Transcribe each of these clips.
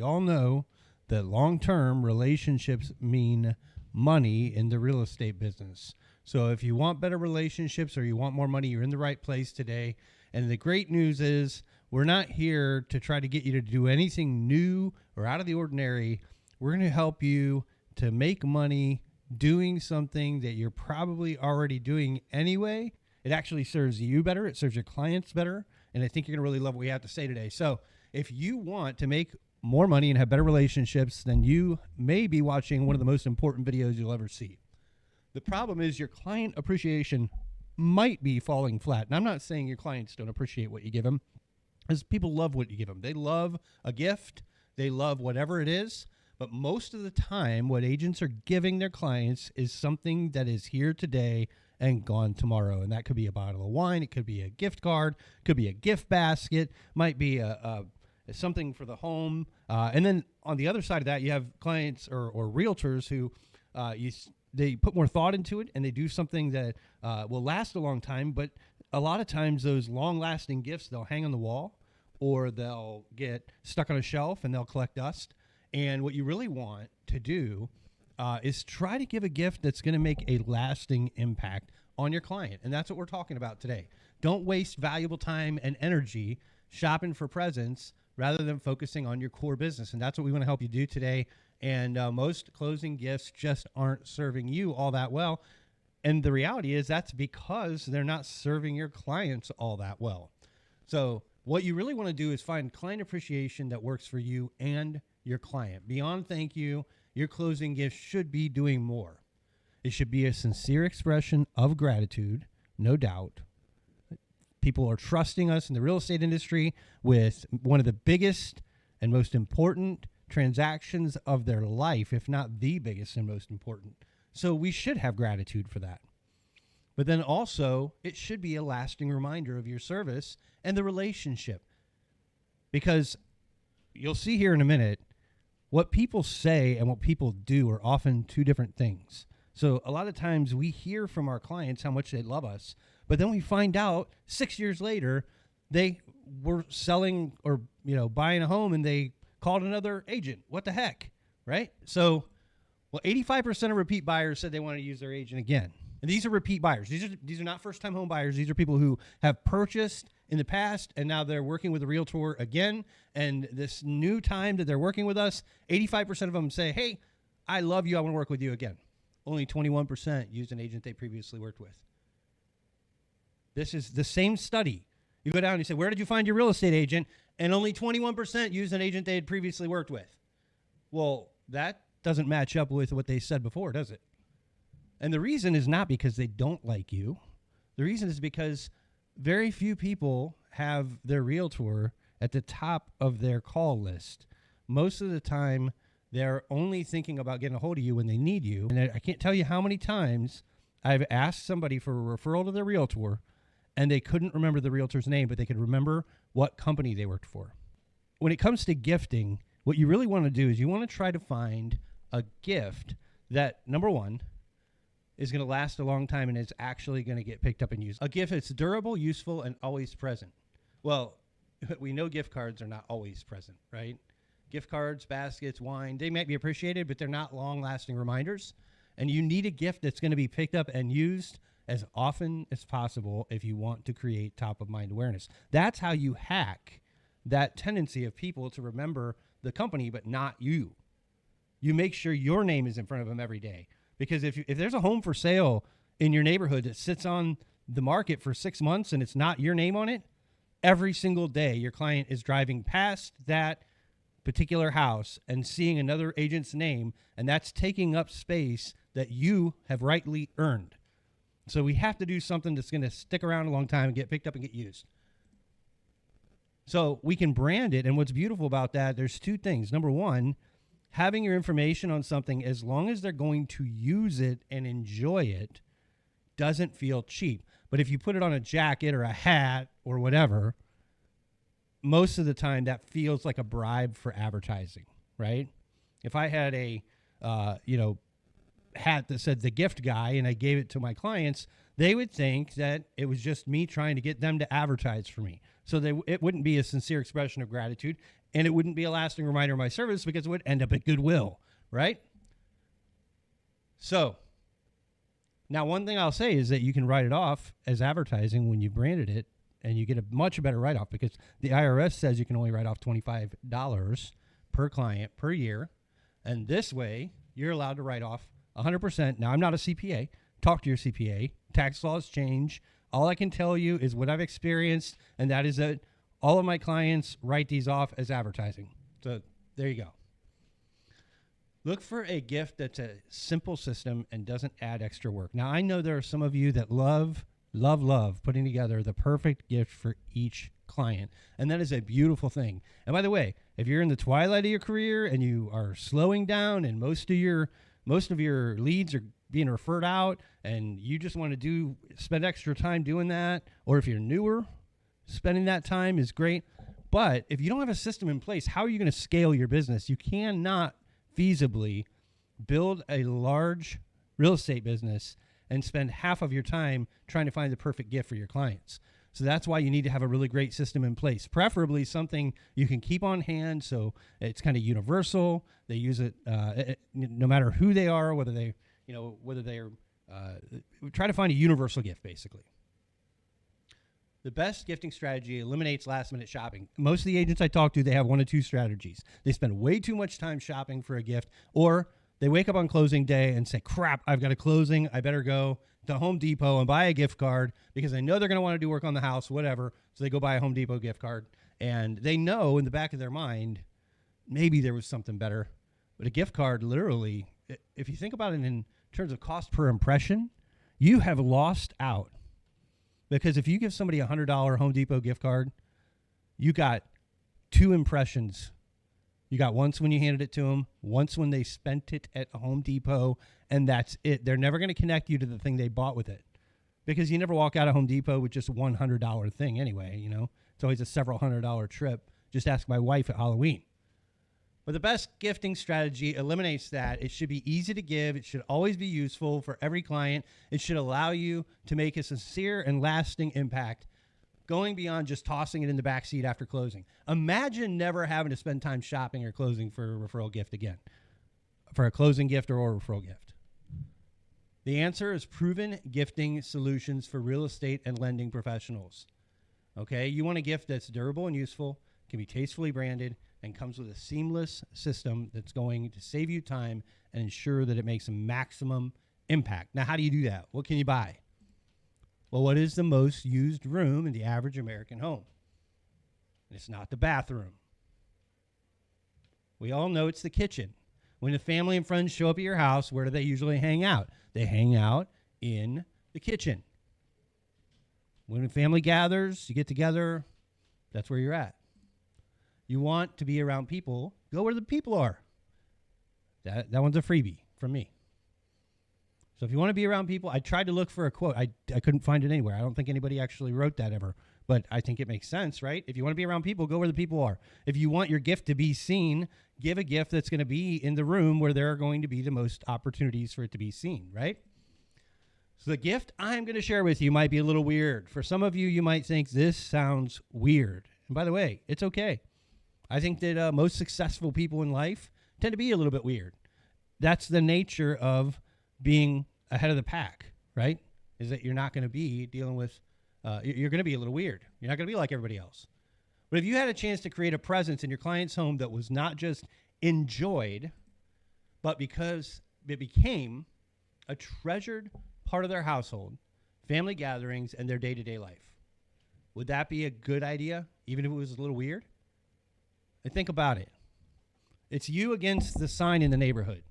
We all know that long-term relationships mean money in the real estate business. So if you want better relationships or you want more money, you're in the right place today. And the great news is we're not here to try to get you to do anything new or out of the ordinary. We're going to help you to make money doing something that you're probably already doing anyway. It actually serves you better. It serves your clients better. And I think you're going to really love what we have to say today. So if you want to make more money and have better relationships, then you may be watching one of the most important videos you'll ever see. The problem is your client appreciation might be falling flat. And I'm not saying your clients don't appreciate what you give them, because people love what you give them. They love a gift. They love whatever it is. But most of the time, what agents are giving their clients is something that is here today and gone tomorrow. And that could be a bottle of wine. It could be a gift card. It could be a gift basket. Might be something for the home. And then on the other side of that, you have clients or realtors who they put more thought into it, and they do something that will last a long time. But a lot of times those long-lasting gifts, they'll hang on the wall, or they'll get stuck on a shelf and they'll collect dust. And what you really want to do is try to give a gift that's going to make a lasting impact on your client. And that's what we're talking about today. Don't waste valuable time and energy shopping for presents rather than focusing on your core business. And that's what we want to help you do today. And most closing gifts just aren't serving you all that well. And the reality is that's because they're not serving your clients all that well. So what you really want to do is find client appreciation that works for you and your client. Beyond thank you, your closing gift should be doing more. It should be a sincere expression of gratitude, no doubt. People are trusting us in the real estate industry with one of the biggest and most important transactions of their life, if not the biggest and most important. So we should have gratitude for that. But then also, it should be a lasting reminder of your service and the relationship. Because you'll see here in a minute, what people say and what people do are often two different things. So a lot of times we hear from our clients how much they love us, but then we find out 6 years later they were selling or buying a home and they called another agent. What the heck, right? So, 85% of repeat buyers said they want to use their agent again. And these are repeat buyers. These are not first-time home buyers. These are people who have purchased in the past, and now they're working with a realtor again. And this new time that they're working with us, 85% of them say, hey, I love you. I want to work with you again. Only 21% used an agent they previously worked with. This is the same study. You go down and you say, where did you find your real estate agent? And only 21% used an agent they had previously worked with. Well, that doesn't match up with what they said before, does it? And the reason is not because they don't like you. The reason is because very few people have their realtor at the top of their call list. Most of the time, they're only thinking about getting a hold of you when they need you. And I can't tell you how many times I've asked somebody for a referral to their realtor, and they couldn't remember the realtor's name, but they could remember what company they worked for. When it comes to gifting, what you really want to do is you want to try to find a gift that, number one, is going to last a long time and is actually going to get picked up and used. A gift that's durable, useful, and always present. Well, we know gift cards are not always present, right? Gift cards, baskets, wine, they might be appreciated, but they're not long-lasting reminders. And you need a gift that's going to be picked up and used as often as possible if you want to create top-of-mind awareness. That's how you hack that tendency of people to remember the company, but not you. You make sure your name is in front of them every day. Because if there's a home for sale in your neighborhood that sits on the market for 6 months and it's not your name on it, every single day your client is driving past that particular house and seeing another agent's name, and that's taking up space that you have rightly earned. So we have to do something that's going to stick around a long time and get picked up and get used. So we can brand it, and what's beautiful about that, there's two things. Number one, having your information on something, as long as they're going to use it and enjoy it, doesn't feel cheap. But if you put it on a jacket or a hat or whatever, most of the time that feels like a bribe for advertising, right? If I had a, hat that said the gift guy and I gave it to my clients, they would think that it was just me trying to get them to advertise for me. So it wouldn't be a sincere expression of gratitude. and it wouldn't be a lasting reminder of my service because it would end up at Goodwill, right? So now one thing I'll say is that you can write it off as advertising when you branded it, and you get a much better write-off because the IRS says you can only write off $25 per client per year. And this way, you're allowed to write off 100%. Now, I'm not a CPA. Talk to your CPA. Tax laws change. All I can tell you is what I've experienced, and that is that all of my clients write these off as advertising. So there you go. Look for a gift that's a simple system and doesn't add extra work. Now, I know there are some of you that love putting together the perfect gift for each client. And that is a beautiful thing. And by the way, if you're in the twilight of your career and you are slowing down and most of your leads are being referred out and you just want to spend extra time doing that, or if you're newer, spending that time is great. But if you don't have a system in place, how are you going to scale your business? You cannot feasibly build a large real estate business and spend half of your time trying to find the perfect gift for your clients. So that's why you need to have a really great system in place, preferably something you can keep on hand so it's kind of universal. They use it no matter who they are, whether they're try to find a universal gift, basically. The best gifting strategy eliminates last-minute shopping. Most of the agents I talk to, they have one of two strategies. They spend way too much time shopping for a gift, or they wake up on closing day and say, crap, I've got a closing. I better go to Home Depot and buy a gift card because I know they're going to want to do work on the house, whatever. So they go buy a Home Depot gift card. And they know in the back of their mind, maybe there was something better. But a gift card, literally, if you think about it in terms of cost per impression, you have lost out. Because if you give somebody a $100 Home Depot gift card, you got 2 impressions. You got once when you handed it to them, once when they spent it at a Home Depot, and that's it. They're never going to connect you to the thing they bought with it because you never walk out of Home Depot with just one $100 thing anyway, you know. It's always a several $100 trip. Just ask my wife at Halloween. But the best gifting strategy eliminates that. It should be easy to give. It should always be useful for every client. It should allow you to make a sincere and lasting impact, going beyond just tossing it in the back seat after closing. Imagine never having to spend time shopping or closing for a referral gift again, for a closing gift or a referral gift. The answer is proven gifting solutions for real estate and lending professionals. Okay, you want a gift that's durable and useful, can be tastefully branded, and comes with a seamless system that's going to save you time and ensure that it makes a maximum impact. Now, how do you do that? What can you buy? Well, what is the most used room in the average American home? It's not the bathroom. We all know it's the kitchen. When the family and friends show up at your house, where do they usually hang out? They hang out in the kitchen. When the family gathers, you get together, that's where you're at. You want to be around people, go where the people are. That one's a freebie from me. So if you want to be around people, I tried to look for a quote. I couldn't find it anywhere. I don't think anybody actually wrote that ever, but I think it makes sense, right? If you want to be around people, go where the people are. If you want your gift to be seen, give a gift that's going to be in the room where there are going to be the most opportunities for it to be seen, right? So the gift I'm going to share with you might be a little weird. For some of you, you might think this sounds weird. And by the way, it's okay. I think that most successful people in life tend to be a little bit weird. That's the nature of being ahead of the pack, right? Is that you're not going to be dealing with, you're going to be a little weird. You're not going to be like everybody else. But if you had a chance to create a presence in your client's home that was not just enjoyed, but because it became a treasured part of their household, family gatherings, and their day-to-day life, would that be a good idea, even if it was a little weird? And think about it. It's you against the sign in the neighborhood,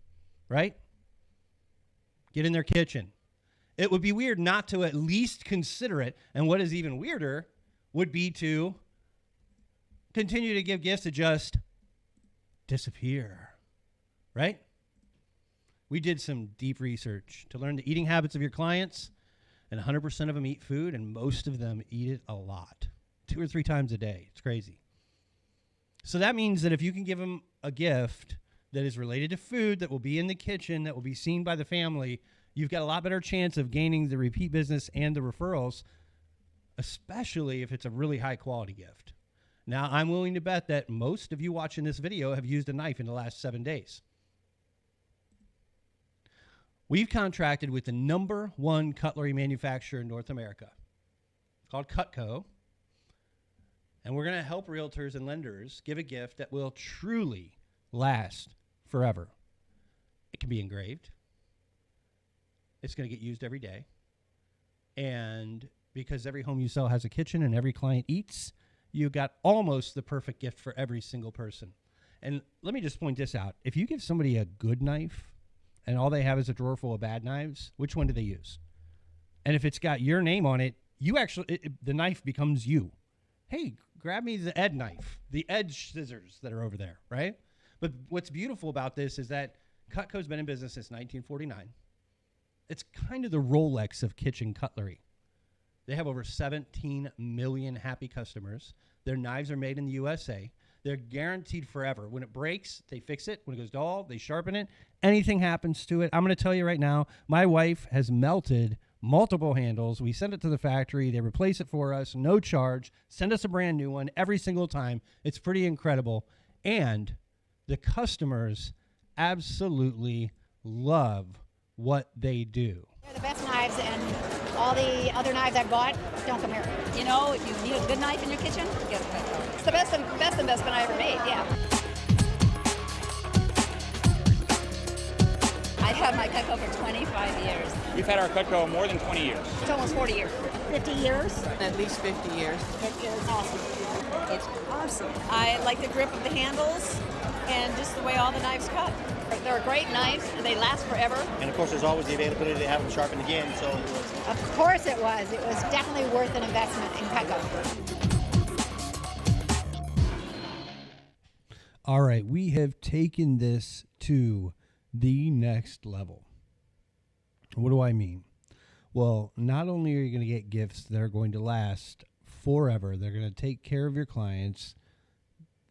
right? Get in their kitchen. It would be weird not to at least consider it. And what is even weirder would be to continue to give gifts that just disappear, right? We did some deep research to learn the eating habits of your clients, and 100% of them eat food, and most of them eat it a lot, 2 or 3 times a day. It's crazy. So that means that if you can give them a gift that is related to food, that will be in the kitchen, that will be seen by the family, you've got a lot better chance of gaining the repeat business and the referrals, especially if it's a really high quality gift. Now, I'm willing to bet that most of you watching this video have used a knife in the last 7 days. We've contracted with the #1 cutlery manufacturer in North America called Cutco. And we're going to help realtors and lenders give a gift that will truly last forever. It can be engraved. It's going to get used every day. And because every home you sell has a kitchen and every client eats, you got almost the perfect gift for every single person. And let me just point this out. If you give somebody a good knife and all they have is a drawer full of bad knives, which one do they use? And if it's got your name on it, the knife becomes you. Hey, grab me the Ed knife, the edge scissors that are over there, right? But what's beautiful about this is that Cutco's been in business since 1949. It's kind of the Rolex of kitchen cutlery. They have over 17 million happy customers. Their knives are made in the USA. They're guaranteed forever. When it breaks, they fix it. When it goes dull, they sharpen it. Anything happens to it, I'm going to tell you right now, my wife has melted multiple handles. We send it to the factory. They replace it for us, no charge. Send us a brand new one every single time. It's pretty incredible. And the customers absolutely love what they do. They're the best knives, and all the other knives I've bought don't compare. You know, if you need a good knife in your kitchen, get a Cutco. It's the best investment I ever made, yeah. I've had my Cutco for 25 years. We've had our Cutco more than 20 years. It's almost 40 years. 50 years. At least 50 years. It is awesome. It's awesome. I like the grip of the handles and just the way all the knives cut. They're great knives, and they last forever. And of course, there's always the availability to have them sharpened again. So Of course it was. It was definitely worth an investment in Cutco. All right, we have taken this to the next level. What do I mean? Well, not only are you going to get gifts that are going to last forever, they're going to take care of your clients.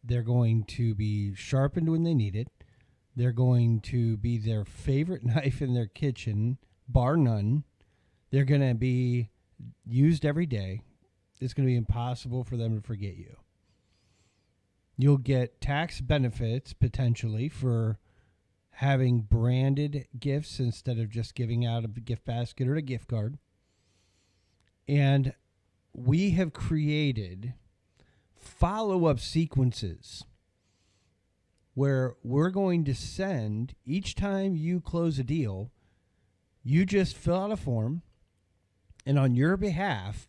They're going to be sharpened when they need it. They're going to be their favorite knife in their kitchen, bar none. They're going to be used every day. It's going to be impossible for them to forget you. You'll get tax benefits potentially for having branded gifts instead of just giving out a gift basket or a gift card. And we have created follow-up sequences where we're going to send, each time you close a deal, you just fill out a form, and on your behalf,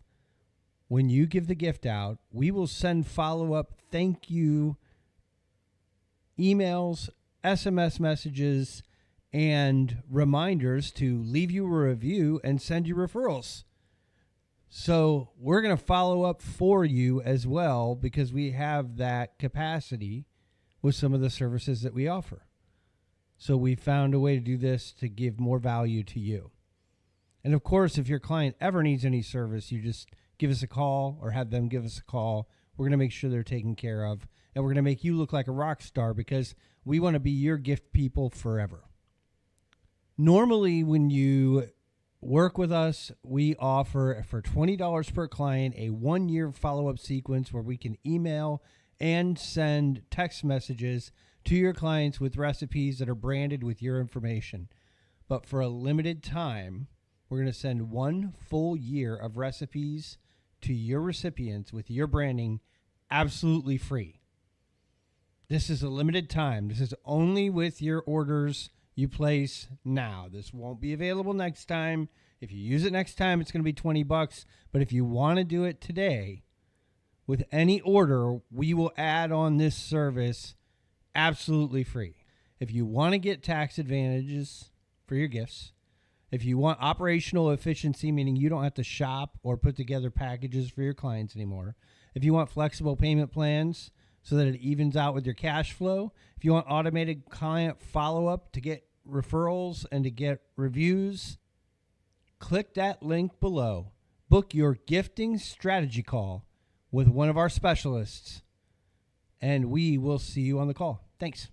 when you give the gift out, we will send follow-up thank you emails, SMS messages, and reminders to leave you a review and send you referrals. So we're going to follow up for you as well because we have that capacity with some of the services that we offer. So we found a way to do this to give more value to you. And of course, if your client ever needs any service, you just give us a call or have them give us a call. We're going to make sure they're taken care of. And we're going to make you look like a rock star because we want to be your gift people forever. Normally, when you work with us, we offer for $20 per client a 1-year follow-up sequence where we can email and send text messages to your clients with recipes that are branded with your information. But for a limited time, we're going to send 1 full year of recipes to your recipients with your branding absolutely free. This is a limited time. This is only with your orders you place now. This won't be available next time. If you use it next time, it's going to be $20. But if you want to do it today, with any order, we will add on this service absolutely free. If you want to get tax advantages for your gifts, if you want operational efficiency, meaning you don't have to shop or put together packages for your clients anymore, if you want flexible payment plans so that it evens out with your cash flow, if you want automated client follow-up to get referrals and to get reviews, click that link below. Book your gifting strategy call with one of our specialists, and we will see you on the call. Thanks.